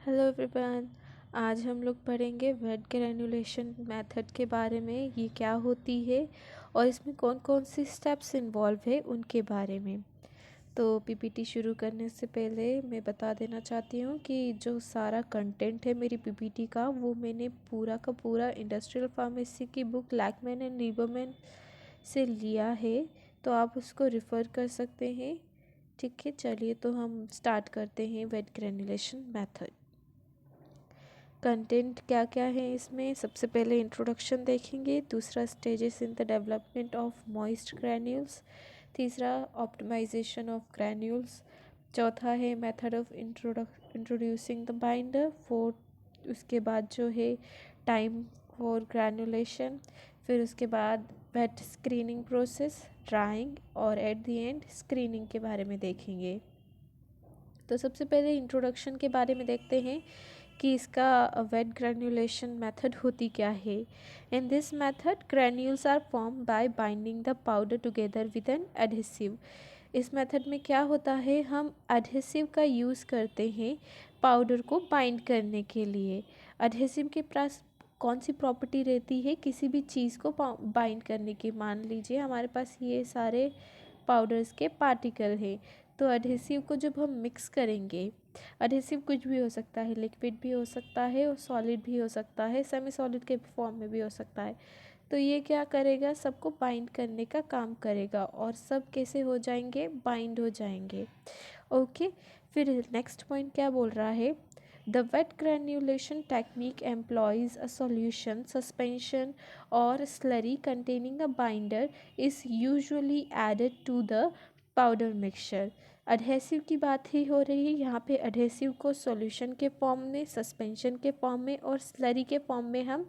Hello everyone. आज हम लोग पढ़ेंगे वेट ग्रैन्युलेशन मेथड के बारे में। ये क्या होती है और इसमें कौन कौन सी स्टेप्स इन्वॉल्व है उनके बारे में। तो पीपीटी शुरू करने से पहले मैं बता देना चाहती हूँ कि जो सारा कंटेंट है मेरी पीपीटी का वो मैंने पूरा का पूरा इंडस्ट्रियल फार्मेसी की बुक लैकमैन एंड लीबरमैन से लिया है, तो आप उसको रिफ़र कर सकते हैं। ठीक है, चलिए तो हम स्टार्ट करते हैं वेट ग्रैन्युलेशन मेथड। कंटेंट क्या क्या है इसमें, सबसे पहले इंट्रोडक्शन देखेंगे, दूसरा stages in the development of moist granules, तीसरा ऑप्टिमाइजेशन ऑफ ग्रैन्यूल्स, चौथा है method of introducing the binder, fourth उसके बाद जो है टाइम फॉर ग्रैन्युलेशन, फिर उसके बाद वेट स्क्रीनिंग प्रोसेस, ड्राइंग और एट द एंड स्क्रीनिंग के बारे में देखेंगे। तो सबसे पहले इंट्रोडक्शन के बारे में देखते हैं कि इसका वेट ग्रैन्युलेशन मेथड होती क्या है। In this method granules are form by binding the powder together with an adhesive. इस मेथड में क्या होता है, हम एडहेसिव का यूज़ करते हैं पाउडर को बाइंड करने के लिए। एडहेसिव के पास कौन सी प्रॉपर्टी रहती है किसी भी चीज़ को बाइंड करने की। मान लीजिए हमारे पास ये सारे पाउडर्स के पार्टिकल हैं, तो एडहेसिव को जब हम मिक्स करेंगे, एडहेसिव कुछ भी हो सकता है, लिक्विड भी हो सकता है और सॉलिड भी हो सकता है, सेमी सॉलिड के फॉर्म में भी हो सकता है। तो ये क्या करेगा, सबको बाइंड करने का काम करेगा और सब कैसे हो जाएंगे, बाइंड हो जाएंगे। ओके, फिर नेक्स्ट पॉइंट क्या बोल रहा है, the wet granulation technique employs a solution, suspension और slurry containing a binder is usually added to the powder mixture. Adhesive की बात ही हो रही है यहाँ पे। एडहेसिव को सॉल्यूशन के फॉर्म में, सस्पेंशन के फॉर्म में और स्लरी के फॉर्म में हम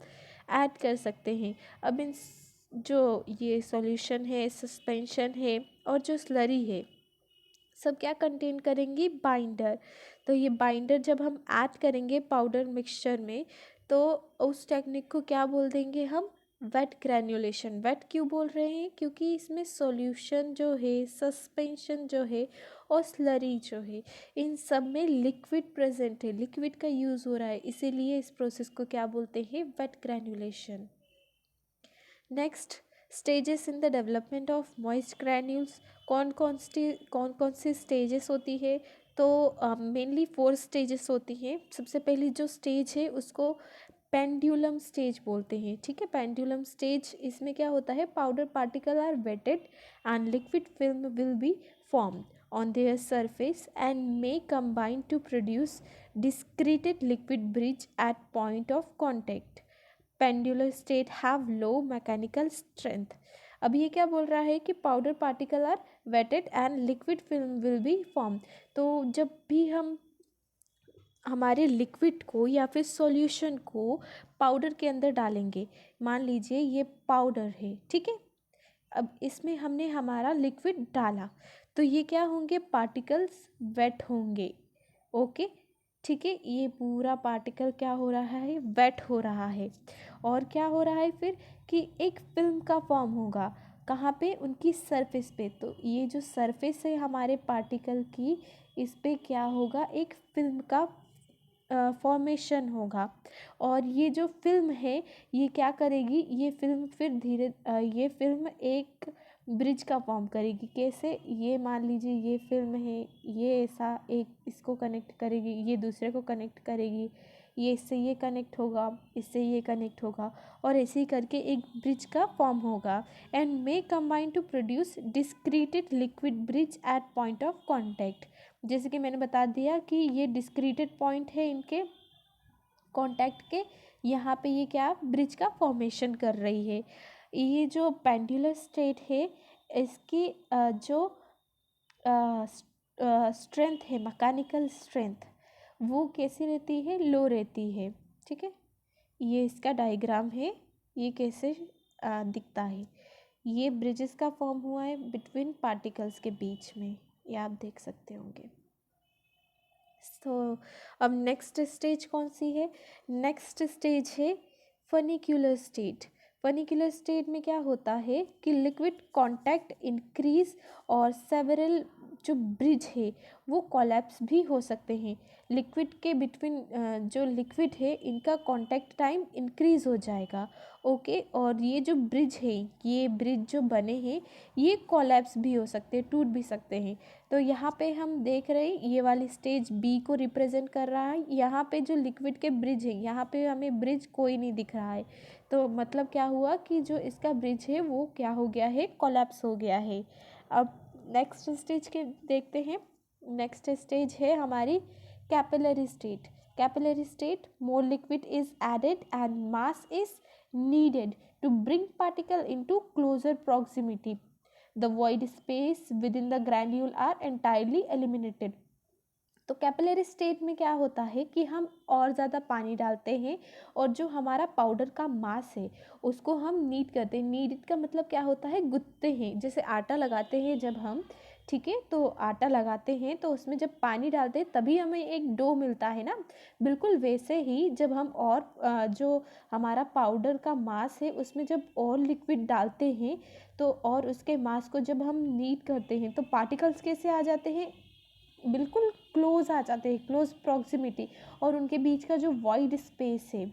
ऐड कर सकते हैं। अब इन जो ये सॉल्यूशन है, सस्पेंशन है और जो स्लरी है, सब क्या कंटेन करेंगी, बाइंडर। तो ये बाइंडर जब हम ऐड करेंगे पाउडर मिक्सचर में, तो उस टेक्निक को क्या बोल देंगे हम, वेट ग्रैन्युलेशन। वेट क्यों बोल रहे हैं, क्योंकि इसमें सॉल्यूशन जो है, सस्पेंशन जो है और स्लरी जो है, इन सब में लिक्विड प्रेजेंट है, लिक्विड का यूज़ हो रहा है, इसीलिए इस प्रोसेस को क्या बोलते हैं, wet granulation. Next, stages in the development of moist granules. कौन कौन सी स्टेजेस होती है, तो मेनली 4 स्टेजेस होती हैं। सबसे पहली जो स्टेज है उसको पेंडुलम स्टेज बोलते हैं। ठीक है, पेंडुलम स्टेज, इसमें क्या होता है, powder particle are wetted and liquid film will be formed on their surface and may combine to produce discreted liquid bridge at point of contact. Pendular state have low mechanical strength. अब ये क्या बोल रहा है कि powder particle are wetted and liquid film will be form. तो जब भी हम हमारे लिक्विड को या फिर सॉल्यूशन को पाउडर के अंदर डालेंगे, मान लीजिए ये पाउडर है, ठीक है, अब इसमें हमने हमारा लिक्विड डाला, तो ये क्या होंगे, पार्टिकल्स वेट होंगे। ओके, ठीक है, ये पूरा पार्टिकल क्या हो रहा है, वेट हो रहा है। और क्या हो रहा है फिर, कि एक फिल्म का फॉर्म होगा, कहाँ पे, उनकी सरफेस पे। तो ये जो सरफेस है हमारे पार्टिकल की, इस पे क्या होगा, एक फिल्म का फॉर्मेशन होगा। और ये जो फिल्म है ये क्या करेगी, ये फिल्म फिर ये फिल्म एक ब्रिज का फॉर्म करेगी। कैसे, ये मान लीजिए ये फिल्म है, ये ऐसा एक इसको कनेक्ट करेगी, ये दूसरे को कनेक्ट करेगी, ये इससे ये कनेक्ट होगा, इससे ये कनेक्ट होगा, और ऐसे ही करके एक ब्रिज का फॉर्म होगा। And may combine to produce discreted liquid bridge at point of contact. जैसे कि मैंने बता दिया कि ये डिस्क्रीटेड पॉइंट है इनके कॉन्टैक्ट के, यहाँ पे ये क्या ब्रिज का फॉर्मेशन कर रही है। ये जो पेंडुलर स्टेट है, इसकी जो स्ट्रेंथ है, मैकेनिकल स्ट्रेंथ, वो कैसी रहती है, लो रहती है। ठीक है, ये इसका डायग्राम है, ये कैसे दिखता है, ये ब्रिजेस का फॉर्म हुआ है बिटवीन पार्टिकल्स के बीच में, ये आप देख सकते होंगे। तो अब नेक्स्ट स्टेज कौन सी है, नेक्स्ट स्टेज है फनिक्यूलर स्टेट। फनिक्यूलर स्टेट में क्या होता है कि लिक्विड कांटेक्ट इंक्रीज और सेवरल जो ब्रिज है वो कोलैप्स भी हो सकते हैं। लिक्विड के बिटवीन जो लिक्विड है इनका कांटेक्ट टाइम इंक्रीज हो जाएगा। ओके, और ये जो ब्रिज है, ये ब्रिज जो बने हैं ये कोलैप्स भी हो सकते हैं, टूट भी सकते हैं। तो यहाँ पे हम देख रहे हैं ये वाली स्टेज बी को रिप्रेजेंट कर रहा है। यहाँ पे जो लिक्विड के ब्रिज है, यहाँ पे हमें ब्रिज कोई नहीं दिख रहा है, तो मतलब क्या हुआ कि जो इसका ब्रिज है वो क्या हो गया है, कोलैप्स हो गया है। अब नेक्स्ट स्टेज के देखते हैं। नेक्स्ट स्टेज है हमारी capillary state. Capillary state, more liquid is added and mass is needed to bring particle into closer proximity. The void space within the granule are entirely eliminated. तो capillary state में क्या होता है कि हम और ज़्यादा पानी डालते हैं और जो हमारा पाउडर का मास है उसको हम नीड करते हैं। नीड का मतलब क्या होता है, गुथते हैं। जैसे आटा लगाते हैं जब हम, ठीक है, तो आटा लगाते हैं तो उसमें जब पानी डालते हैं तभी हमें एक डो मिलता है ना। बिल्कुल वैसे ही जब हम और जो हमारा पाउडर का मास है उसमें जब और लिक्विड डालते हैं तो और उसके मास को जब हम नीड करते हैं तो पार्टिकल्स कैसे आ जाते हैं, बिल्कुल क्लोज आ जाते हैं, क्लोज प्रॉक्सिमिटी, और उनके बीच का जो वॉइड स्पेस है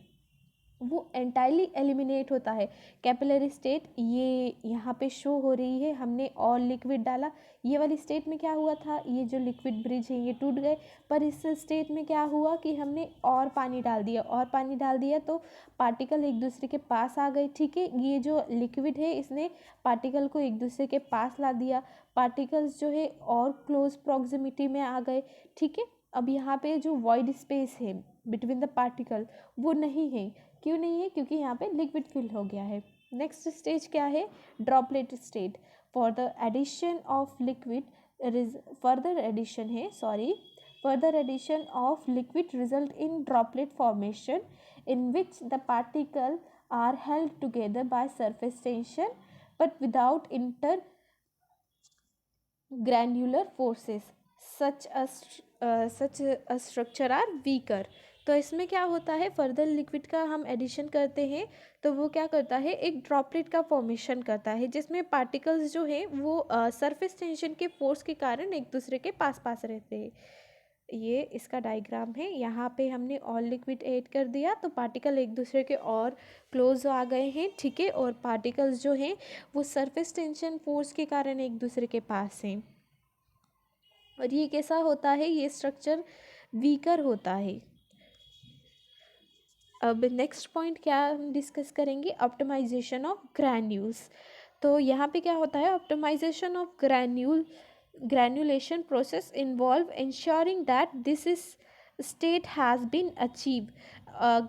वो एंटायरली एलिमिनेट होता है। कैपिलरी स्टेट ये यहाँ पे शो हो रही है, हमने और लिक्विड डाला। ये वाली स्टेट में क्या हुआ था, ये जो लिक्विड ब्रिज है ये टूट गए, पर इस स्टेट में क्या हुआ कि हमने और पानी डाल दिया, और पानी डाल दिया तो पार्टिकल एक दूसरे के पास आ गए। ठीक है, ये जो लिक्विड है इसने पार्टिकल को एक दूसरे के पास ला दिया, पार्टिकल्स जो है और क्लोज प्रॉक्सिमिटी में आ गए। ठीक है, अब यहाँ पे जो वॉइड स्पेस है बिटवीन द पार्टिकल वो नहीं है। क्यों नहीं है, क्योंकि यहाँ पे लिक्विड फिल हो गया है। नेक्स्ट स्टेज क्या है, droplet state. For the addition of liquid further addition है, sorry, further addition of liquid result in droplet formation in which the particle are held together by surface tension but without inter granular forces such a structure are weaker। तो इसमें क्या होता है, further liquid का हम addition करते हैं तो वो क्या करता है, एक ड्रॉपलेट का फॉर्मेशन करता है जिसमें पार्टिकल्स जो है वो सरफेस टेंशन के फोर्स के कारण एक दूसरे के पास पास रहते हैं। ये इसका डायग्राम है, यहाँ पे हमने और लिक्विड ऐड कर दिया तो पार्टिकल एक दूसरे के और क्लोज आ गए हैं। ठीक है, और पार्टिकल्स जो हैं वो सरफेस टेंशन फोर्स के कारण एक दूसरे के पास हैं। और ये कैसा होता है, ये स्ट्रक्चर वीकर होता है। अब नेक्स्ट पॉइंट क्या हम डिस्कस करेंगे, ऑप्टिमाइजेशन ऑफ ग्रैन्यूल्स। तो यहाँ पे क्या होता है, optimization of granulation process involve ensuring that this is state has been achieved।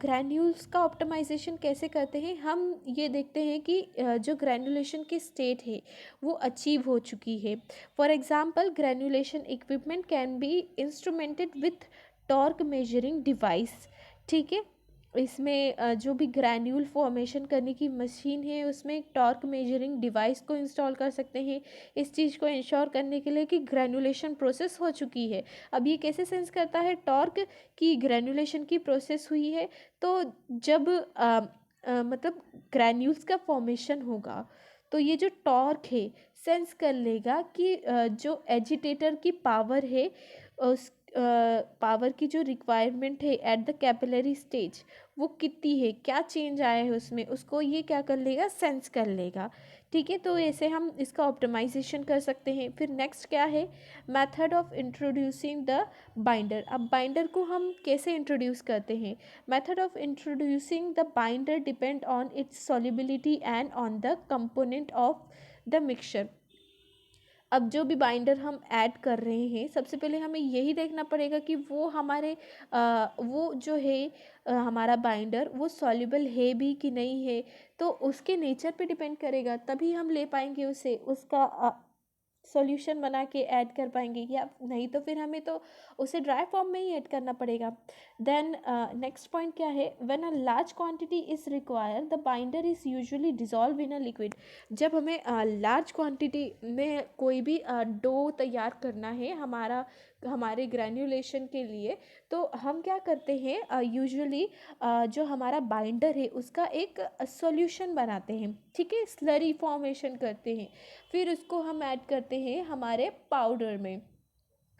Granules का ऑप्टिमाइजेशन कैसे करते हैं, हम ये देखते हैं कि जो ग्रैनुलेशन की स्टेट है वो अचीव हो चुकी है। For example, granulation equipment can be instrumented with torque measuring device. ठीक है, इसमें जो भी ग्रैन्यूल फॉर्मेशन करने की मशीन है उसमें टॉर्क मेजरिंग डिवाइस को इंस्टॉल कर सकते हैं इस चीज़ को इंश्योर करने के लिए कि ग्रैनुलेशन प्रोसेस हो चुकी है। अब ये कैसे सेंस करता है टॉर्क की ग्रैनुलेशन की प्रोसेस हुई है, तो जब मतलब ग्रैन्यूल्स का फॉर्मेशन होगा तो ये जो टॉर्क है सेंस कर लेगा कि जो एजिटेटर की पावर है उस पावर की जो रिक्वायरमेंट है एट द कैपिलरी स्टेज वो कितनी है, क्या चेंज आया है उसमें, उसको ये क्या कर लेगा, सेंस कर लेगा। ठीक है, तो ऐसे हम इसका ऑप्टिमाइजेशन कर सकते हैं। फिर नेक्स्ट क्या है, method of introducing the binder. अब बाइंडर को हम कैसे इंट्रोड्यूस करते हैं, method of introducing the binder depend on it's solubility and on the component of the mixture. अब जो भी बाइंडर हम ऐड कर रहे हैं सबसे पहले हमें यही देखना पड़ेगा कि वो हमारे वो जो है हमारा बाइंडर वो सॉल्युबल है भी कि नहीं है, तो उसके नेचर पे डिपेंड करेगा, तभी हम ले पाएंगे उसे, उसका सॉल्यूशन बना के ऐड कर पाएंगे, या नहीं तो फिर हमें तो उसे ड्राई फॉर्म में ही ऐड करना पड़ेगा। देन नेक्स्ट पॉइंट क्या है, when a large quantity is require the binder is usually dissolve in a liquid. जब हमें लार्ज क्वांटिटी में कोई भी डो तैयार करना है हमारे ग्रैन्युलेशन के लिए, तो हम क्या करते हैं, यूजुअली जो हमारा बाइंडर है उसका एक सॉल्यूशन बनाते हैं। ठीक है, स्लरी फॉर्मेशन करते हैं, फिर उसको हम ऐड करते हैं हमारे पाउडर में।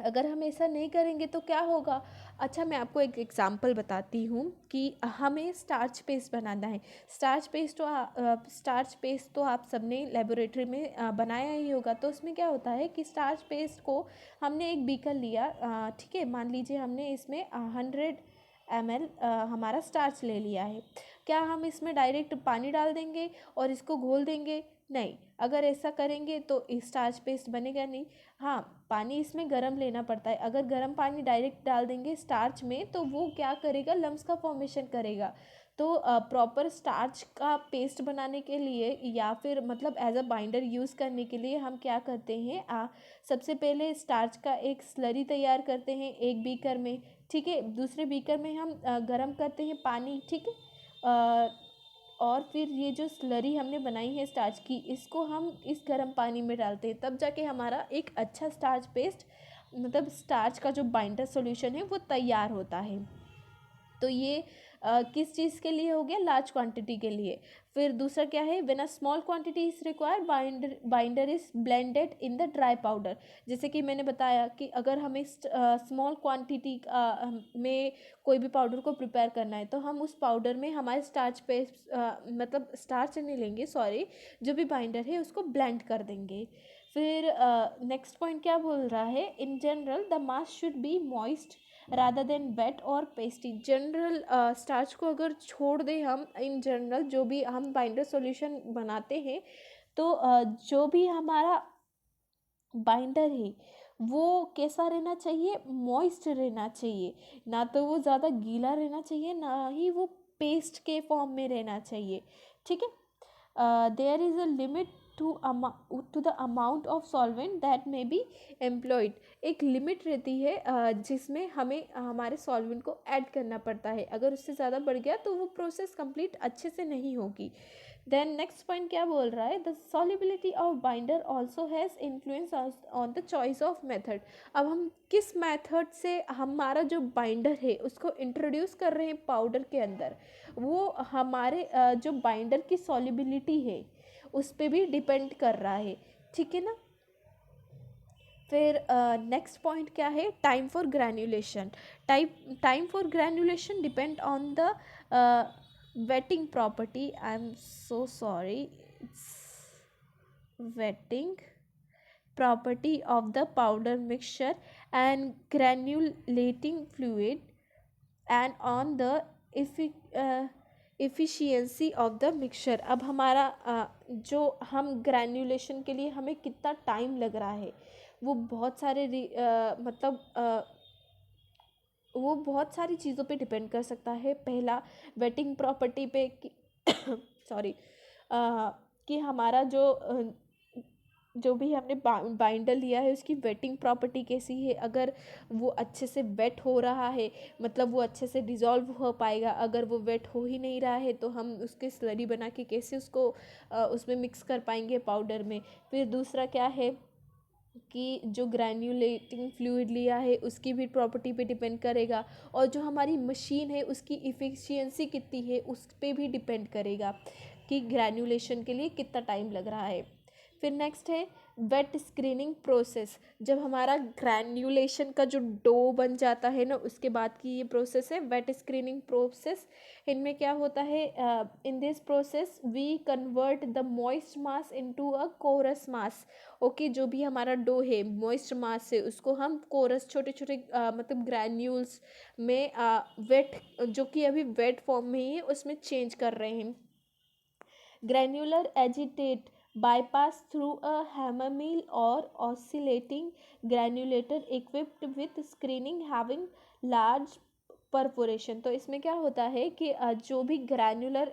अगर हम ऐसा नहीं करेंगे तो क्या होगा। अच्छा, मैं आपको एक एग्जांपल बताती हूँ कि हमें स्टार्च पेस्ट बनाना है। स्टार्च पेस्ट तो आप सबने लेबोरेटरी में बनाया ही होगा। तो उसमें क्या होता है कि स्टार्च पेस्ट को हमने एक बीकर लिया, ठीक है, मान लीजिए हमने इसमें 100 ml हमारा स्टार्च ले लिया है। क्या हम इसमें डायरेक्ट पानी डाल देंगे और इसको घोल देंगे? नहीं, अगर ऐसा करेंगे तो स्टार्च पेस्ट बनेगा नहीं। हाँ, पानी इसमें गर्म लेना पड़ता है। अगर गर्म पानी डायरेक्ट डाल देंगे स्टार्च में तो वो क्या करेगा, लम्स का फॉर्मेशन करेगा। तो प्रॉपर स्टार्च का पेस्ट बनाने के लिए या फिर मतलब एज अ बाइंडर यूज़ करने के लिए हम क्या करते हैं, सबसे पहले स्टार्च का एक स्लरी तैयार करते हैं एक बीकर में, ठीक है। दूसरे बीकर में हम गर्म करते हैं पानी, ठीक है। और फिर ये जो स्लरी हमने बनाई है स्टार्च की, इसको हम इस गर्म पानी में डालते हैं, तब जाके हमारा एक अच्छा स्टार्च पेस्ट मतलब स्टार्च का जो बाइंडर सॉल्यूशन है वो तैयार होता है। तो ये किस चीज़ के लिए हो गया, लार्ज क्वांटिटी के लिए। फिर दूसरा क्या है, when a small quantity is required binder is blended in the dry powder. जैसे कि मैंने बताया कि अगर हमें स्मॉल क्वांटिटी में कोई भी पाउडर को प्रिपेयर करना है तो हम उस पाउडर में हमारे स्टार्च पे मतलब स्टार्च नहीं लेंगे, सॉरी, जो भी बाइंडर है उसको ब्लेंड कर देंगे। फिर नेक्स्ट पॉइंट क्या बोल रहा है, in general the mass should be moist rather than wet और पेस्टी। जनरल स्टार्च को अगर छोड़ दें हम, इन जनरल जो भी हम बाइंडर सॉल्यूशन बनाते हैं तो जो भी हमारा बाइंडर है वो कैसा रहना चाहिए, मॉइस्ट रहना चाहिए। ना तो वो ज़्यादा गीला रहना चाहिए, ना ही वो पेस्ट के फॉर्म में रहना चाहिए, ठीक है। There is a limit to the amount of solvent that may be employed. एक लिमिट रहती है जिसमें हमें हमारे सॉल्वेंट को ऐड करना पड़ता है। अगर उससे ज़्यादा बढ़ गया तो वो प्रोसेस कंप्लीट अच्छे से नहीं होगी। देन नेक्स्ट पॉइंट क्या बोल रहा है, the solubility of binder also has influence on the choice of method. अब हम किस मेथड से हमारा जो बाइंडर है उसको इंट्रोड्यूस कर रहे हैं पाउडर के अंदर, वो हमारे जो बाइंडर की सॉल्युबिलिटी है उस पर भी डिपेंड कर रहा है, ठीक है ना। फिर नेक्स्ट पॉइंट क्या है, time for granulation. Time for granulation depend on the wetting property, I'm so sorry, it's wetting property of the powder mixture and granulating fluid and on the efficiency of the mixture। अब हमारा जो हम ग्रैन्युलेशन के लिए हमें कितना time लग रहा है वो बहुत सारे वो बहुत सारी चीज़ों पे डिपेंड कर सकता है। पहला, वेटिंग प्रॉपर्टी पे कि सॉरी कि हमारा जो भी हमने बाइंडर लिया है उसकी वेटिंग प्रॉपर्टी कैसी है। अगर वो अच्छे से वेट हो रहा है मतलब वो अच्छे से डिज़ोल्व हो पाएगा। अगर वो वेट हो ही नहीं रहा है तो हम उसके स्लरी बना के कैसे उसको उसमें मिक्स कर पाएंगे पाउडर में। फिर दूसरा क्या है कि जो ग्रैन्युलेटिंग फ्लूइड लिया है उसकी भी प्रॉपर्टी पे डिपेंड करेगा, और जो हमारी मशीन है उसकी इफ़िशियंसी कितनी है उस पे भी डिपेंड करेगा कि ग्रैन्युलेशन के लिए कितना टाइम लग रहा है। फिर नेक्स्ट है वेट स्क्रीनिंग प्रोसेस। जब हमारा ग्रैन्युलेशन का जो डो बन जाता है ना उसके बाद की ये प्रोसेस है वेट स्क्रीनिंग प्रोसेस। इनमें क्या होता है, in this process we convert the moist mass into a coarse mass. Okay, जो भी हमारा डो है मॉइस्ट मास से उसको हम कोरस छोटे छोटे मतलब ग्रैन्यूल्स में वेट जो कि अभी वेट फॉर्म में ही है उसमें चेंज कर रहे हैं। Granular agitate bypass through a hammer mill or oscillating granulator equipped with screening having large perforation। तो इसमें क्या होता है कि जो भी ग्रैन्युलर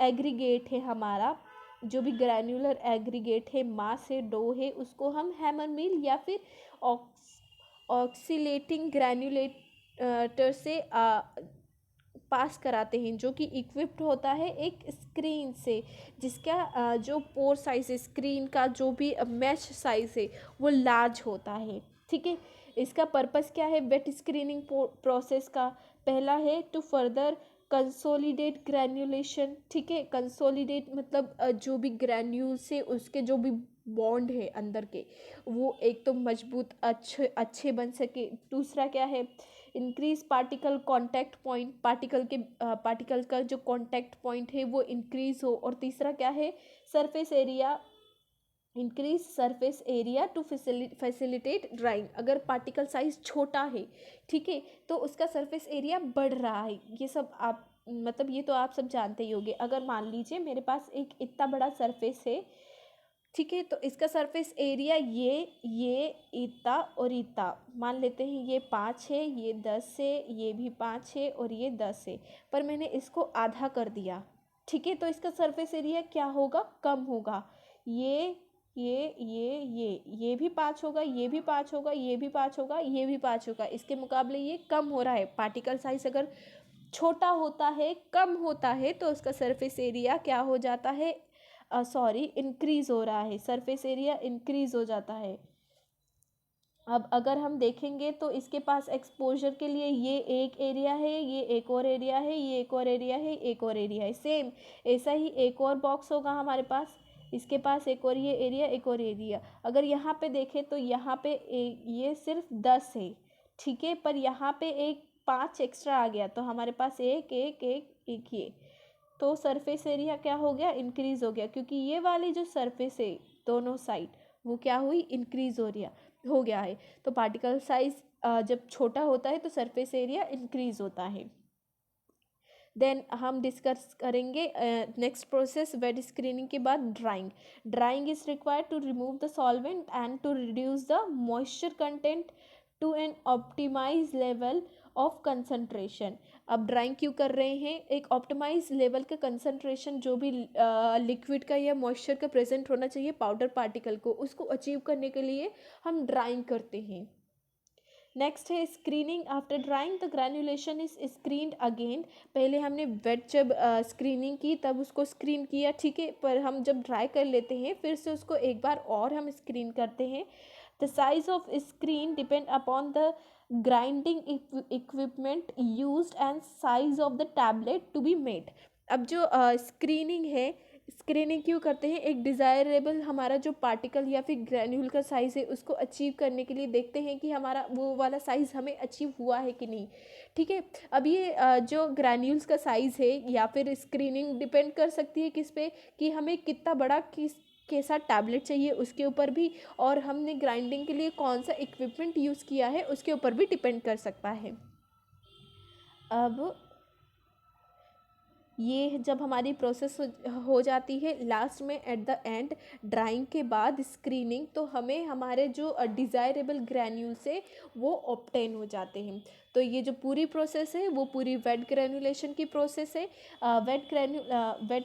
एग्रीगेट है हमारा, जो भी ग्रैन्युलर एग्रीगेट है मास है डो है उसको हम हैमर मिल या फिर ऑक्सीलेटिंग ग्रैन्युलेटर से पास कराते हैं, जो कि इक्विप्ड होता है एक स्क्रीन से जिसका जो पोर साइज है स्क्रीन का जो भी मैश साइज है वो लार्ज होता है, ठीक है। इसका पर्पस क्या है वेट स्क्रीनिंग प्रोसेस का, पहला है टू फर्दर कंसोलिडेट ग्रैन्युलेशन, ठीक है। कंसोलिडेट मतलब जो भी ग्रैन्यूल्स है उसके जो भी बॉन्ड है अंदर के, वो एक तो मजबूत अच्छे अच्छे बन सके। दूसरा क्या है, increase particle contact point, particle का जो कांटेक्ट पॉइंट है वो इंक्रीज हो। और तीसरा क्या है, surface area, increase surface area to facilitate drying. अगर पार्टिकल साइज छोटा है, ठीक है, तो उसका सरफेस एरिया बढ़ रहा है। ये सब आप मतलब ये तो आप सब जानते ही होंगे। अगर मान लीजिए मेरे पास एक इतना बड़ा सरफेस है, ठीक है, तो इसका सरफेस एरिया ये इतना और इतना मान लेते हैं, ये 5 है, ये 10 है, ये भी 5 है और ये 10 है, पर मैंने इसको आधा कर दिया, ठीक है, तो इसका सरफेस एरिया क्या होगा, कम होगा। ये भी 5 होगा, ये भी 5 होगा, ये भी 5 होगा, ये भी 5 होगा, इसके मुकाबले ये कम हो रहा है। पार्टिकल साइज अगर छोटा होता है, कम होता है, तो उसका सरफेस एरिया क्या हो जाता है, सॉरी, इंक्रीज हो रहा है, सरफेस एरिया इंक्रीज हो जाता है। अब अगर हम देखेंगे तो इसके पास एक्सपोजर के लिए ये एक एरिया है, ये एक और एरिया है, ये एक और एरिया है, एक और एरिया है। सेम ऐसा ही एक और बॉक्स होगा हमारे पास, इसके पास एक और ये एरिया, एक और एरिया। अगर यहाँ पे देखें तो यहाँ पे ये सिर्फ 10 है, ठीक है, पर यहाँ पे एक 5 एक्स्ट्रा आ गया, तो हमारे पास एक एक एक एक ये, तो सरफेस एरिया क्या हो गया, इंक्रीज हो गया, क्योंकि ये वाली जो सरफेस है दोनों साइड, वो क्या हुई, इंक्रीज हो गया है। तो पार्टिकल साइज जब छोटा होता है तो सरफेस एरिया इंक्रीज होता है। देन हम डिस्कस करेंगे नेक्स्ट प्रोसेस, वेट स्क्रीनिंग के बाद drying. Drying is required to remove the solvent and to reduce the moisture content to an optimize level of concentration. अब ड्राइंग क्यों कर रहे हैं, एक ऑप्टिमाइज लेवल का कंसंट्रेशन जो भी लिक्विड का या मॉइस्चर का प्रेजेंट होना चाहिए पाउडर पार्टिकल को, उसको अचीव करने के लिए हम ड्राइंग करते हैं। नेक्स्ट है screening. After drying the granulation is screened again. पहले हमने वेट जब स्क्रीनिंग की तब उसको स्क्रीन किया, ठीक है, पर हम जब ड्राई कर लेते हैं फिर से उसको एक बार और हम स्क्रीन करते हैं। The size of screen depend upon the grinding equipment used and size of the tablet to be made. अब जो स्क्रीनिंग है, स्क्रीनिंग क्यों करते हैं, एक डिज़ायरेबल हमारा जो पार्टिकल या फिर ग्रैन्यूल का साइज़ है उसको अचीव करने के लिए देखते हैं कि हमारा वो वाला साइज़ हमें अचीव हुआ है कि नहीं, ठीक है। अब ये जो ग्रैन्यूल्स का साइज़ है या फिर स्क्रीनिंग डिपेंड कर सकती है किस पे, कि हमें कितना बड़ा किस कैसा टैबलेट चाहिए उसके ऊपर भी, और हमने ग्राइंडिंग के लिए कौन सा इक्विपमेंट यूज़ किया है उसके ऊपर भी डिपेंड कर सकता है। अब ये जब हमारी प्रोसेस हो जाती है लास्ट में एट द एंड ड्राइंग के बाद स्क्रीनिंग, तो हमें हमारे जो डिज़ायरेबल ग्रैन्यूल्स है वो ऑब्टेन हो जाते हैं। तो ये जो पूरी प्रोसेस है वो पूरी वेट ग्रैन्युलेशन की प्रोसेस है। वेट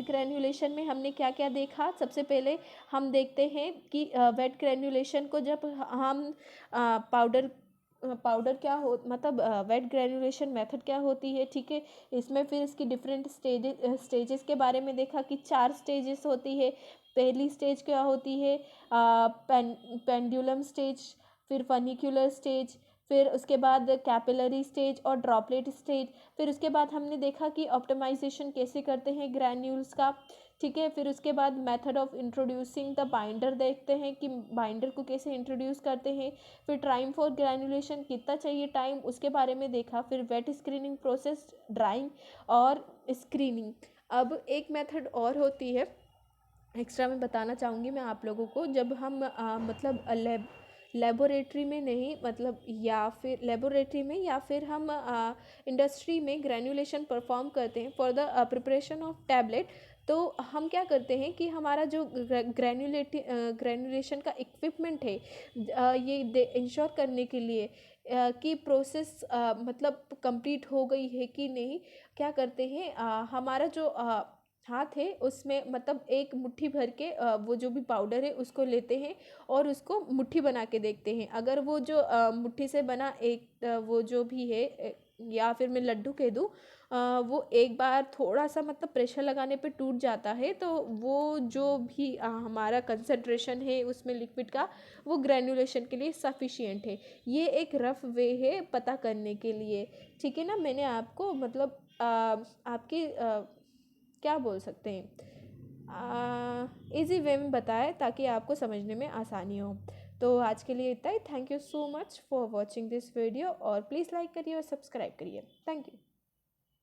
ग्रैन्युलेशन में हमने क्या क्या देखा, सबसे पहले हम देखते हैं कि वेट ग्रैन्युलेशन को जब हम पाउडर क्या हो मतलब वेट ग्रैन्युलेशन मेथड क्या होती है, ठीक है। इसमें फिर इसकी डिफरेंट स्टेजेस के बारे में देखा कि 4 स्टेजेस होती है। पहली स्टेज क्या होती है, पेंडुलम स्टेज, फिर फनिक्यूलर स्टेज, फिर उसके बाद कैपिलरी स्टेज और ड्रॉपलेट स्टेज। फिर उसके बाद हमने देखा कि ऑप्टिमाइजेशन कैसे करते हैं ग्रैन्यूल्स का, ठीक है। फिर उसके बाद method of introducing the binder देखते हैं कि बाइंडर को कैसे इंट्रोड्यूस करते हैं। फिर टाइम फॉर ग्रैन्युलेशन कितना चाहिए टाइम, उसके बारे में देखा। फिर वेट स्क्रीनिंग प्रोसेस, ड्राइंग और स्क्रीनिंग। अब एक मेथड और होती है एक्स्ट्रा मैं बताना चाहूँगी मैं आप लोगों को, जब हम मतलब लेबोरेटरी में नहीं, मतलब या फिर लेबोरेटरी में या फिर हम इंडस्ट्री में ग्रैन्युलेशन परफॉर्म करते हैं for the preparation of tablet, तो हम क्या करते हैं कि हमारा जो ग्रैन्युलेशन का इक्विपमेंट है, ये इंश्योर करने के लिए कि प्रोसेस मतलब कंप्लीट हो गई है कि नहीं, क्या करते हैं, हमारा जो हाथ है उसमें मतलब एक मुट्ठी भर के वो जो भी पाउडर है उसको लेते हैं और उसको मुट्ठी बना के देखते हैं। अगर वो जो मुट्ठी से बना एक वो जो भी है या फिर मैं लड्डू कह दूँ, वो एक बार थोड़ा सा मतलब प्रेशर लगाने पे टूट जाता है, तो वो जो भी हमारा कंसंट्रेशन है उसमें लिक्विड का, वो ग्रैन्युलेशन के लिए सफिशिएंट है। ये एक रफ वे है पता करने के लिए, ठीक है ना। मैंने आपको मतलब आपकी क्या बोल सकते हैं, इजी वे में बताएं ताकि आपको समझने में आसानी हो। तो आज के लिए इतना ही। Thank you so much for watching this video और प्लीज़ लाइक करिए और सब्सक्राइब करिए। Thank you.